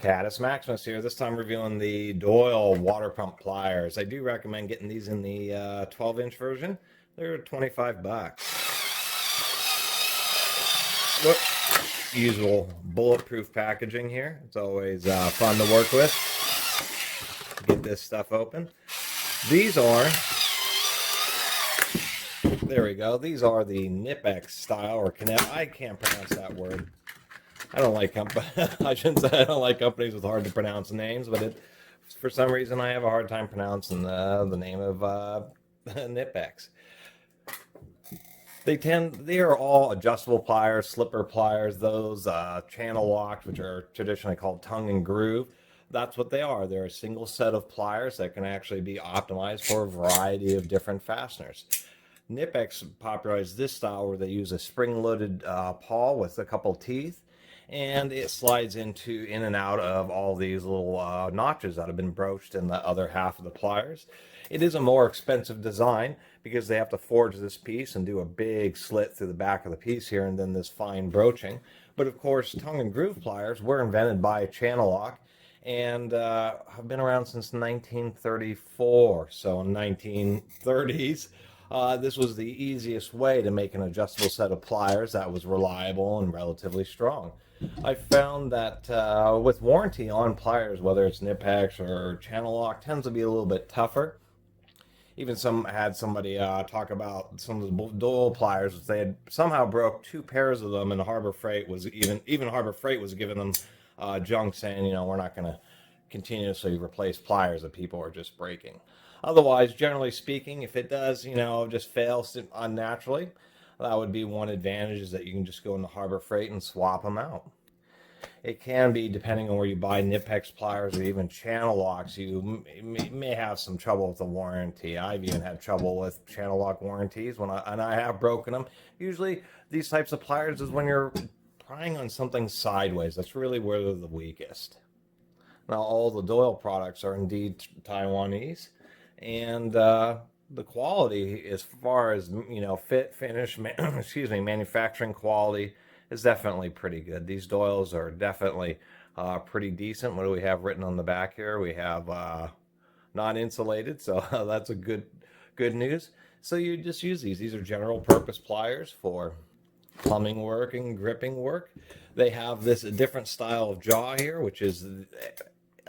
Catus, Maximus here. This time reviewing the Doyle water pump pliers. I do recommend getting these in the 12-inch version. They're 25 bucks. Whoop. Usual bulletproof packaging here. It's always fun to work with. Get this stuff open. These are, there we go. These are the Knipex style or Knip. I can't pronounce that word. I don't like I shouldn't say I don't like companies with hard to pronounce names, but for some reason I have a hard time pronouncing the name of Knipex. They are all adjustable pliers, slipper pliers, those channel locks, which are traditionally called tongue and groove. That's what they are. They're a single set of pliers that can actually be optimized for a variety of different fasteners. Knipex popularized this style where they use a spring-loaded pawl with a couple teeth, and it slides in and out of all these little notches that have been broached in the other half of the pliers. It is a more expensive design because they have to forge this piece and do a big slit through the back of the piece here and then this fine broaching. But of course, tongue and groove pliers were invented by Channel Lock and have been around since 1934. So in 1930s, this was the easiest way to make an adjustable set of pliers that was reliable and relatively strong. I found that with warranty on pliers, whether it's Knipex or Channel Lock, tends to be a little bit tougher. Even had somebody talk about some of the Doyle pliers. They had somehow broke 2 pairs of them, and Harbor Freight was even Harbor Freight was giving them junk, saying, you know, we're not going to continuously replace pliers that people are just breaking. Otherwise, generally speaking, if it does, you know, just fail unnaturally, that would be one advantage, is that you can just go into Harbor Freight and swap them out. It can be, depending on where you buy Knipex pliers or even Channel Locks, you may have some trouble with the warranty. I've even had trouble with Channel Lock warranties and I have broken them. Usually, these types of pliers is when you're prying on something sideways. That's really where they're the weakest. Now, all the Doyle products are indeed Taiwanese, and the quality, as far as, you know, fit, finish, manufacturing quality, is definitely pretty good. These Doyles are definitely pretty decent. What do we have written on the back here? We have non-insulated, so that's a good news. So you just use these. These are general purpose pliers for plumbing work and gripping work. They have this different style of jaw here, which is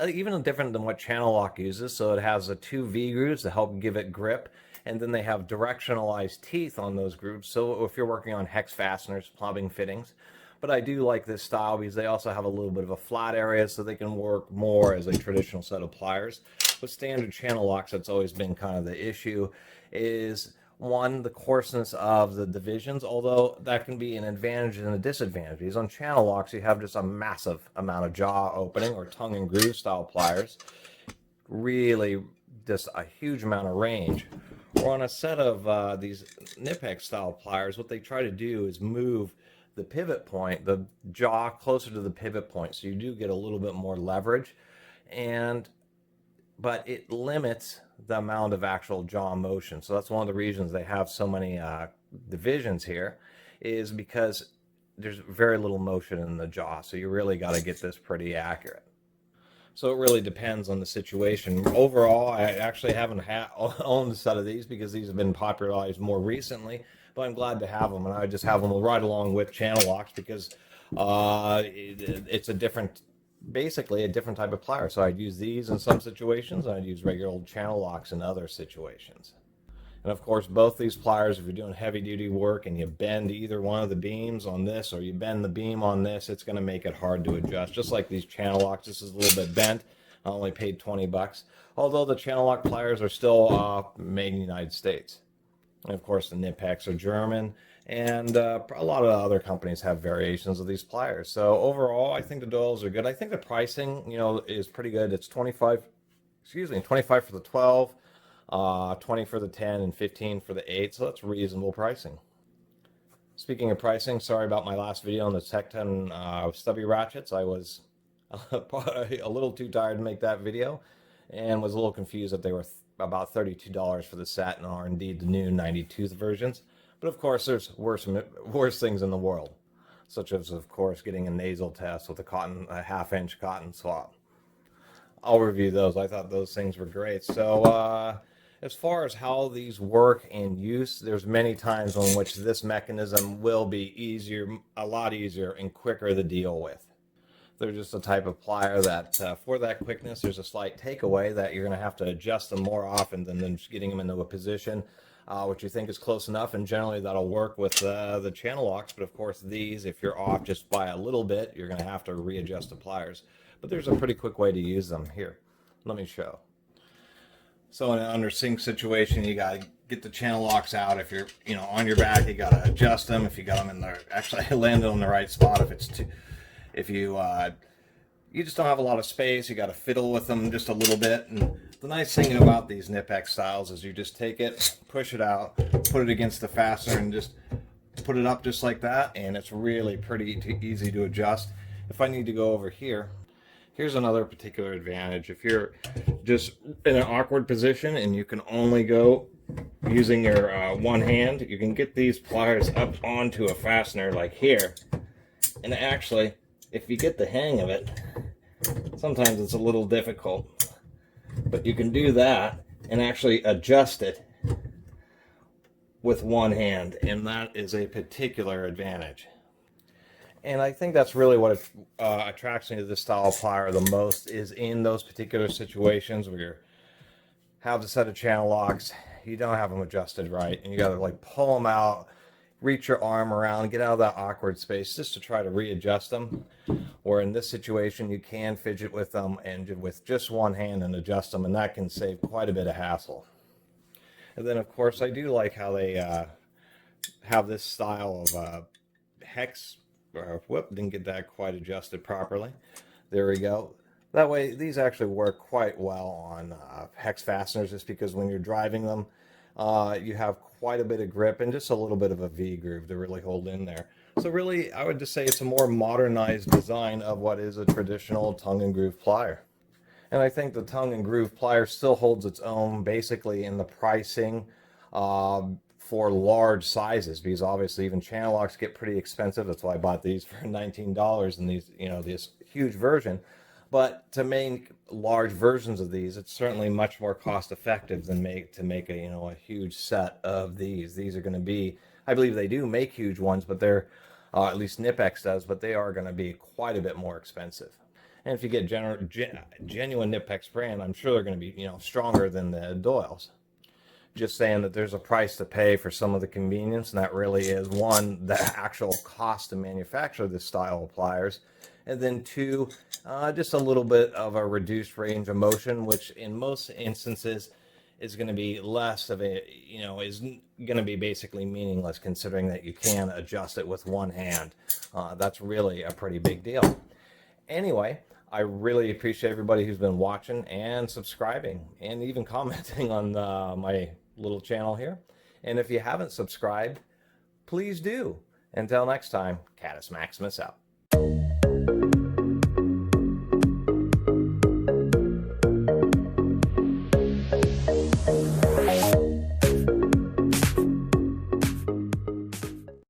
even different than what Channel Lock uses. So it has 2 V grooves to help give it grip, and then they have directionalized teeth on those grooves. So if you're working on hex fasteners, plumbing fittings. But I do like this style because they also have a little bit of a flat area, so they can work more as a traditional set of pliers. With standard Channel Locks, that's always been kind of the issue, is one, the coarseness of the divisions, although that can be an advantage and a disadvantage. Because on Channel Locks, you have just a massive amount of jaw opening, or tongue and groove style pliers. Really just a huge amount of range. Or on a set of these Knipex style pliers, what they try to do is move the pivot point, the jaw, closer to the pivot point, so you do get a little bit more leverage, but it limits the amount of actual jaw motion. So that's one of the reasons they have so many divisions here, is because there's very little motion in the jaw. So you really got to get this pretty accurate. So it really depends on the situation. Overall, I actually haven't owned a set of these because these have been popularized more recently, but I'm glad to have them, and I just have them right along with Channel Locks because it's basically a different type of plier. So I'd use these in some situations, and I'd use regular old Channel Locks in other situations. And of course, both these pliers, if you're doing heavy duty work and you bend either one of the beams on this, or you bend the beam on this, it's going to make it hard to adjust. Just like these Channel Locks, this is a little bit bent. I only paid 20 bucks. Although the Channel Lock pliers are still made in the United States. And of course, the Knipex are German, and a lot of other companies have variations of these pliers. So overall, I think the Doyles are good. I think the pricing, you know, is pretty good. It's 25 for the 12. 20 for the 10 and 15 for the 8, so that's reasonable pricing. Speaking of pricing, sorry about my last video on the Tech 10 stubby ratchets. I was a little too tired to make that video and was a little confused that they were about $32 for the set and are indeed the new 92th versions. But of course, there's worse things in the world. such as, of course, getting a nasal test with a half-inch cotton swab. I'll review those. I thought those things were great. So as far as how these work in use, there's many times in which this mechanism will be a lot easier and quicker to deal with. They're just a type of plier that for that quickness, there's a slight takeaway that you're going to have to adjust them more often than just getting them into a position which you think is close enough, and generally that'll work with the channel locks. But of course these, if you're off just by a little bit, you're going to have to readjust the pliers. But there's a pretty quick way to use them. Here, let me show. So in an under sink situation, you got to get the channel locks out. If you're on your back, you got to adjust them. If you got them in there, actually landed on the right spot. If you just don't have a lot of space, you got to fiddle with them just a little bit. And the nice thing about these Knipex styles is you just take it, push it out, put it against the fastener, and just put it up just like that, and it's really pretty easy to adjust. If I need to go over here, here's another particular advantage. If you're just in an awkward position and you can only go using your one hand, you can get these pliers up onto a fastener like here. And actually, if you get the hang of it, sometimes it's a little difficult, but you can do that and actually adjust it with one hand, and that is a particular advantage. And I think that's really what attracts me to this style of plier the most, is in those particular situations where you have the set of channel locks, you don't have them adjusted right, and you got to like pull them out, reach your arm around, get out of that awkward space just to try to readjust them. Or in this situation, you can fidget with them and with just one hand and adjust them, and that can save quite a bit of hassle. And then, of course, I do like how they have this style of hex. Whoop, didn't get that quite adjusted properly. There we go. That way, these actually work quite well on hex fasteners, just because when you're driving them, you have quite a bit of grip and just a little bit of a V groove to really hold in there. So really, I would just say it's a more modernized design of what is a traditional tongue and groove plier. And I think the tongue and groove plier still holds its own basically in the pricing for large sizes, because obviously even channel locks get pretty expensive. That's why I bought these for $19 and these, this huge version. But to make large versions of these, it's certainly much more cost effective than to make a a huge set of these. These are going to be, I believe they do make huge ones, but they're at least Knipex does, but they are going to be quite a bit more expensive. And if you get genuine Knipex brand, I'm sure they're going to be stronger than the Doyles. Just saying that there's a price to pay for some of the convenience, and that really is, one, the actual cost to manufacture this style of pliers, and then two, just a little bit of a reduced range of motion, which in most instances is going to be less of a, is going to be basically meaningless, considering that you can adjust it with one hand. That's really a pretty big deal. Anyway, I really appreciate everybody who's been watching and subscribing and even commenting on my little channel here. And if you haven't subscribed, please do. Until next time, Catus Maximus out.